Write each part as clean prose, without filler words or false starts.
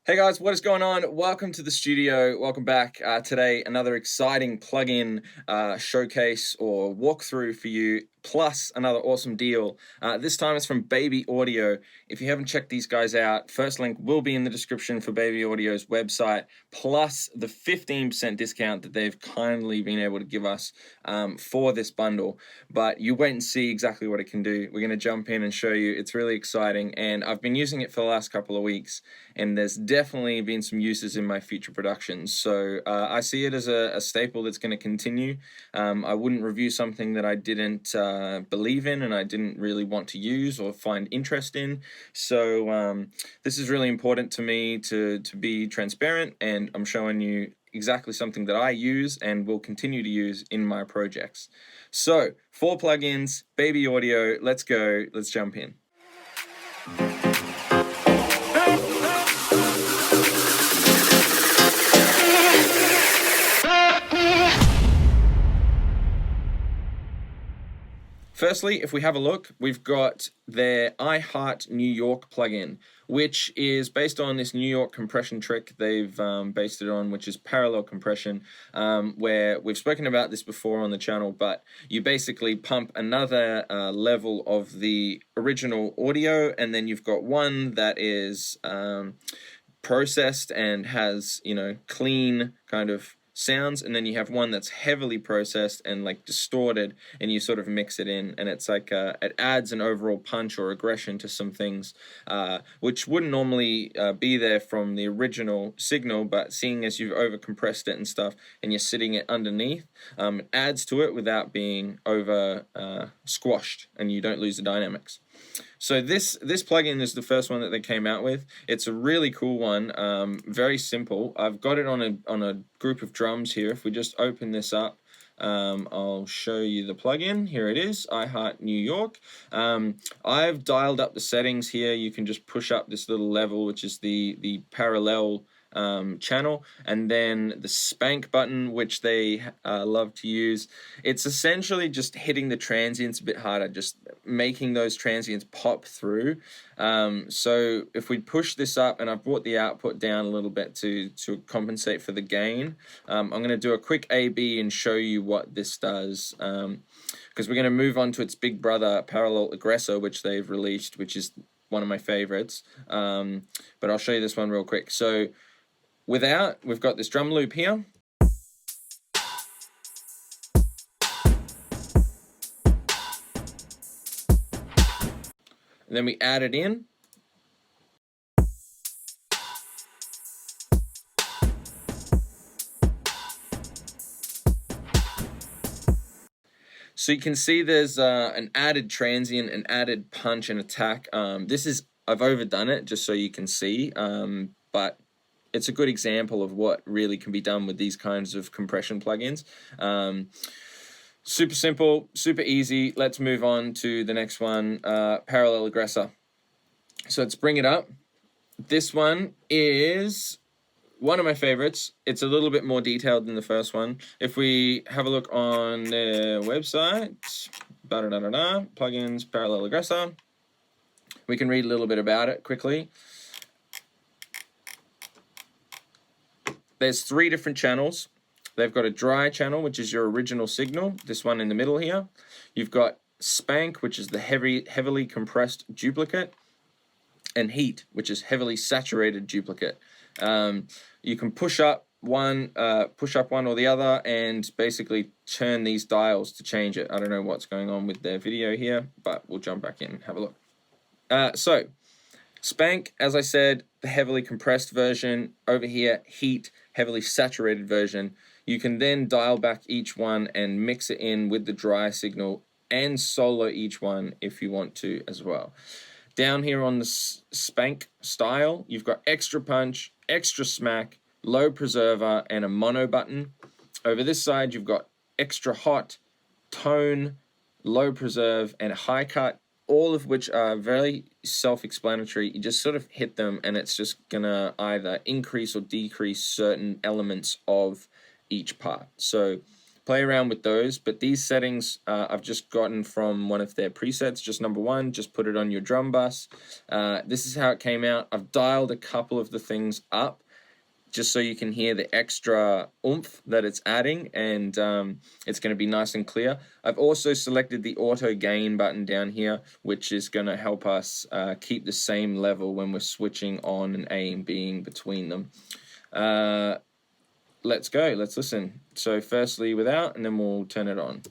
Hey guys, what is going on? Welcome to the studio. Welcome back. Today, another exciting plugin showcase or walkthrough for you, plus another awesome deal. This time it's from Baby Audio. If you haven't checked these guys out, first link will be in the description for Baby Audio's website, plus the 15% discount that they've kindly been able to give us for this bundle. But you wait and see exactly what it can do. We're going to jump in and show you. It's really exciting, and I've been using it for the last couple of weeks, and there's definitely been some uses in my future productions. So I see it as a staple that's going to continue. I wouldn't review something that I didn't believe in and I didn't really want to use or find interest in. So this is really important to me to be transparent, and I'm showing you exactly something that I use and will continue to use in my projects. So 4 plugins, Baby Audio, let's go, let's jump in. Firstly, if we have a look, we've got their Iheart New York plugin, which is based on this New York compression trick they've based it on, which is parallel compression, where we've spoken about this before on the channel, but you basically pump another level of the original audio, and then you've got one that is processed and has, clean kind of sounds, and then you have one that's heavily processed and like distorted, and you sort of mix it in, and it's like it adds an overall punch or aggression to some things which wouldn't normally be there from the original signal, but seeing as you've over compressed it and stuff and you're sitting it underneath, it adds to it without being over squashed, and you don't lose the dynamics. So this plugin is the first one that they came out with. It's a really cool one, very simple. I've got it on a group of drums here. If we just open this up, I'll show you the plugin. Here it is, Iheart New York. I've dialed up the settings here. You can just push up this little level, which is the parallel channel, and then the spank button, which they love to use. It's essentially just hitting the transients a bit harder, just making those transients pop through. So if we push this up, and I've brought the output down a little bit to compensate for the gain, I'm going to do a quick A/B and show you what this does, because we're going to move on to its big brother, Parallel Aggressor, which they've released, which is one of my favorites. But I'll show you this one real quick. So we've got this drum loop here. And then we add it in. So you can see there's an added transient, an added punch and attack. I've overdone it just so you can see, but it's a good example of what really can be done with these kinds of compression plugins. Super simple, super easy. Let's move on to the next one, Parallel Aggressor. So let's bring it up. This one is one of my favorites. It's a little bit more detailed than the first one. If we have a look on their website, plugins, Parallel Aggressor, we can read a little bit about it quickly. There's 3 different channels. They've got a dry channel, which is your original signal, this one in the middle here. You've got spank, which is the heavily compressed duplicate, and heat, which is heavily saturated duplicate. You can push up one or the other, and basically turn these dials to change it. I don't know what's going on with their video here, but we'll jump back in and have a look. So spank, as I said, the heavily compressed version. Over here, heat, heavily saturated version. You can then dial back each one and mix it in with the dry signal, and solo each one if you want to as well. Down here on the spank style, you've got extra punch, extra smack, low preserver, and a mono button. Over this side, you've got extra hot, tone, low preserve, and a high cut, all of which are very self-explanatory. You just sort of hit them, and it's just gonna either increase or decrease certain elements of each part. So play around with those. But these settings I've just gotten from one of their presets, just number one, just put it on your drum bus. This is how it came out. I've dialed a couple of the things up just so you can hear the extra oomph that it's adding, and it's going to be nice and clear. I've also selected the auto gain button down here, which is going to help us keep the same level when we're switching on and A and B between them. Let's go, let's listen. So firstly without, and then we'll turn it on.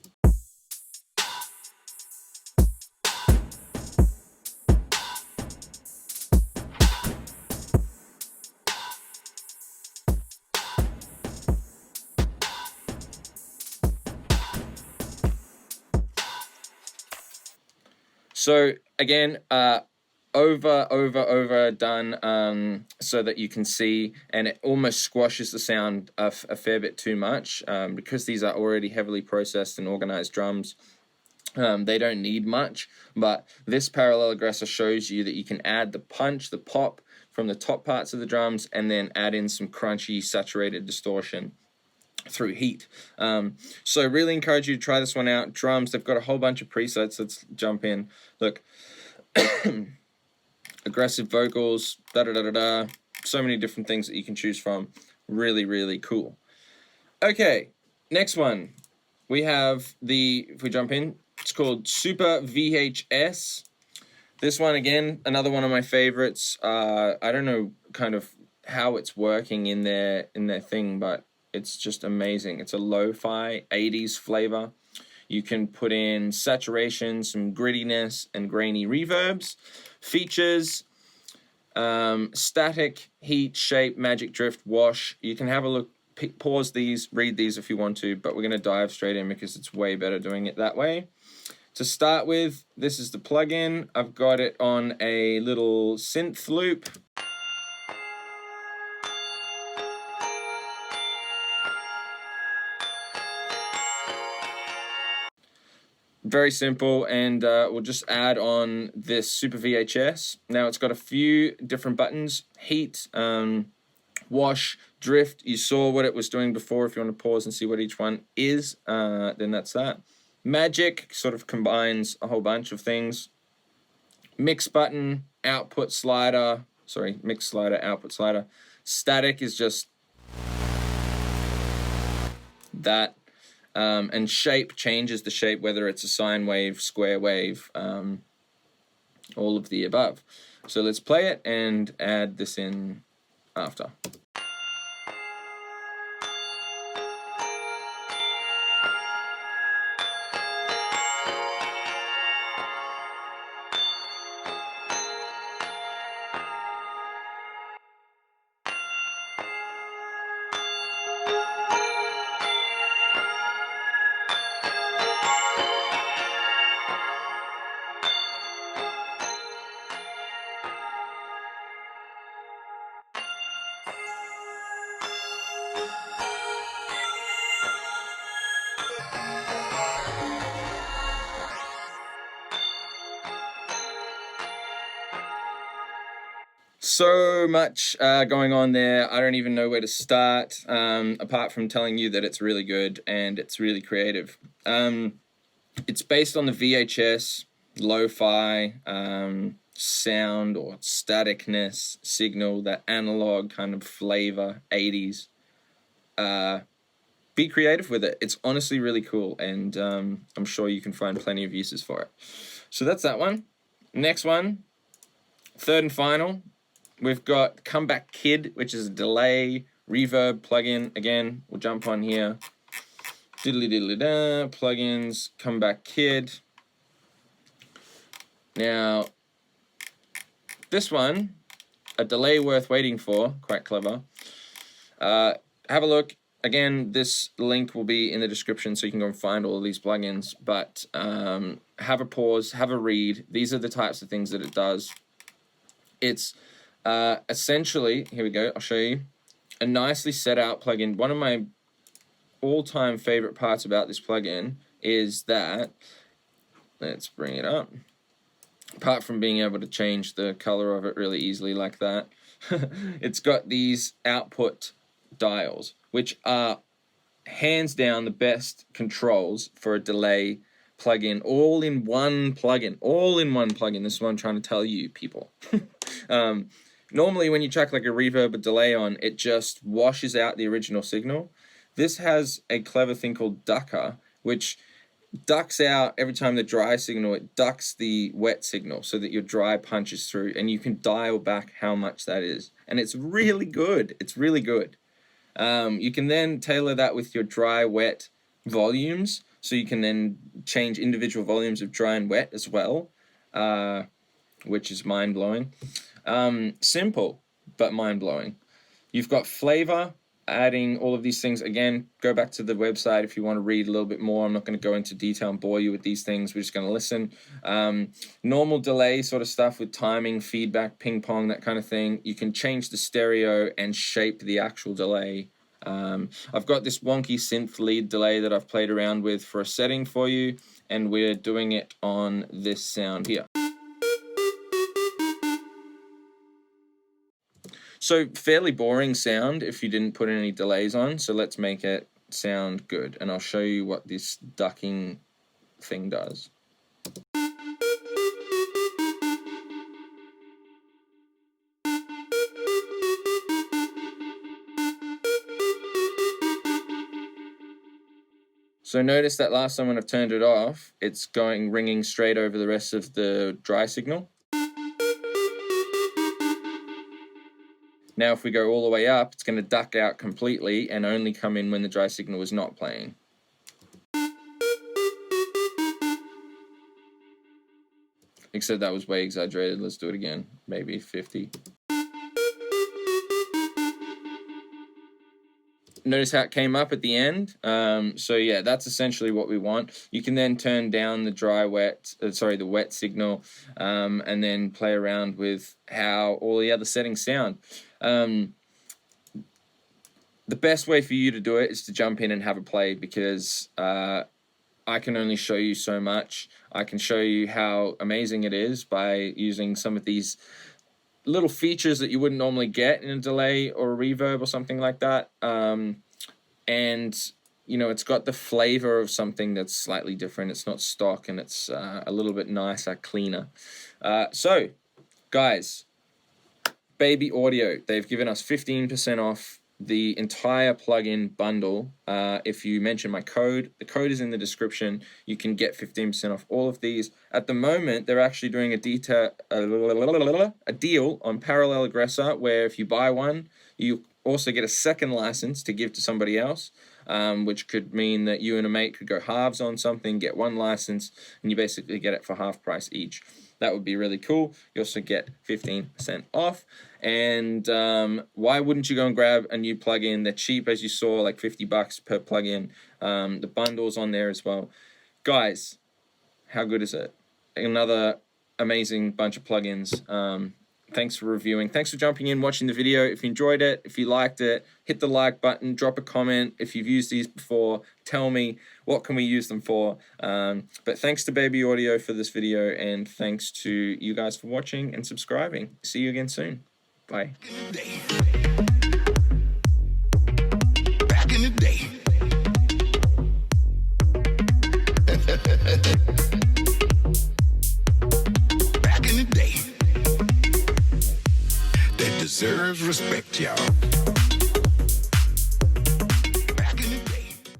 So again, overdone so that you can see, and it almost squashes the sound a fair bit too much because these are already heavily processed and organized drums. They don't need much, but this parallel aggressor shows you that you can add the punch, the pop from the top parts of the drums, and then add in some crunchy, saturated distortion through heat. So really encourage you to try this one out. Drums, they've got a whole bunch of presets. Let's jump in. Look, aggressive vocals, da-da-da-da-da. So many different things that you can choose from. Really, really cool. Okay, next one. We have if we jump in, it's called SuperVHS. This one, again, another one of my favorites. I don't know kind of how it's working in their thing, but it's just amazing. It's a lo-fi 80s flavor. You can put in saturation, some grittiness, and grainy reverbs. Features, static, heat, shape, magic, drift, wash. You can have a look, pause these, read these if you want to, but we're going to dive straight in because it's way better doing it that way. To start with, this is the plugin. I've got it on a little synth loop. Very simple, and we'll just add on this SuperVHS. Now it's got a few different buttons: heat, wash, drift. You saw what it was doing before. If you want to pause and see what each one is, then that's that. Magic sort of combines a whole bunch of things. Mix button, output slider. Sorry, mix slider, output slider. Static is just that. And shape changes the shape, whether it's a sine wave, square wave, all of the above. So let's play it and add this in after. So much going on there. I don't even know where to start, apart from telling you that it's really good and it's really creative. It's based on the VHS lo-fi sound or staticness signal, that analog kind of flavor, 80s. Be creative with it. It's honestly really cool, and I'm sure you can find plenty of uses for it. So that's that one. Next one, third and final. We've got ComebackKid, which is a delay reverb plugin. Again, we'll jump on here. Diddly diddly da, plugins, ComebackKid. Now, this one, a delay worth waiting for, quite clever. Have a look. Again, this link will be in the description so you can go and find all of these plugins. But have a pause, have a read. These are the types of things that it does. It's essentially, here we go, I'll show you, a nicely set out plugin. One of my all-time favorite parts about this plugin is that, let's bring it up, apart from being able to change the color of it really easily like that, it's got these output dials, which are hands down the best controls for a delay plugin, all in one plugin. This is what I'm trying to tell you, people. Normally when you chuck like a reverb or delay on, it just washes out the original signal. This has a clever thing called ducker, which ducks out every time the dry signal, it ducks the wet signal so that your dry punches through, and you can dial back how much that is. And it's really good. It's really good. You can then tailor that with your dry, wet volumes, so you can then change individual volumes of dry and wet as well, which is mind-blowing. Simple, but mind-blowing. You've got flavor, adding all of these things. Again, go back to the website if you want to read a little bit more. I'm not going to go into detail and bore you with these things. We're just going to listen. Normal delay sort of stuff with timing, feedback, ping pong, that kind of thing. You can change the stereo and shape the actual delay. I've got this wonky synth lead delay that I've played around with for a setting for you, and we're doing it on this sound here. So fairly boring sound if you didn't put any delays on, so let's make it sound good, and I'll show you what this ducking thing does. So notice that last time when I've turned it off, it's ringing straight over the rest of the dry signal. Now if we go all the way up, it's going to duck out completely and only come in when the dry signal is not playing. Except that was way exaggerated. Let's do it again. Maybe 50. Notice how it came up at the end. So yeah, that's essentially what we want. You can then turn down the the wet signal, and then play around with how all the other settings sound. The best way for you to do it is to jump in and have a play, because I can only show you so much. I can show you how amazing it is by using some of these little features that you wouldn't normally get in a delay or a reverb or something like that. And you know, it's got the flavor of something that's slightly different. It's not stock, and it's a little bit nicer, cleaner. So guys, Baby Audio, they've given us 15% off the entire plugin bundle. If you mention my code, the code is in the description. You can get 15% off all of these. At the moment, they're actually doing a deal on Parallel Aggressor, where if you buy one, you also get a second license to give to somebody else, which could mean that you and a mate could go halves on something, get one license, and you basically get it for half price each. That would be really cool. You also get 15% off. And why wouldn't you go and grab a new plugin? They're cheap, as you saw, like $50 per plugin. The bundle's on there as well. Guys, how good is it? Another amazing bunch of plugins. Thanks for reviewing. Thanks for jumping in, watching the video. If you enjoyed it, if you liked it, hit the like button, drop a comment. If you've used these before, tell me what can we use them for. But thanks to Baby Audio for this video, and thanks to you guys for watching and subscribing. See you again soon. Bye. Back in the day. Back in the day. That deserves respect, y'all.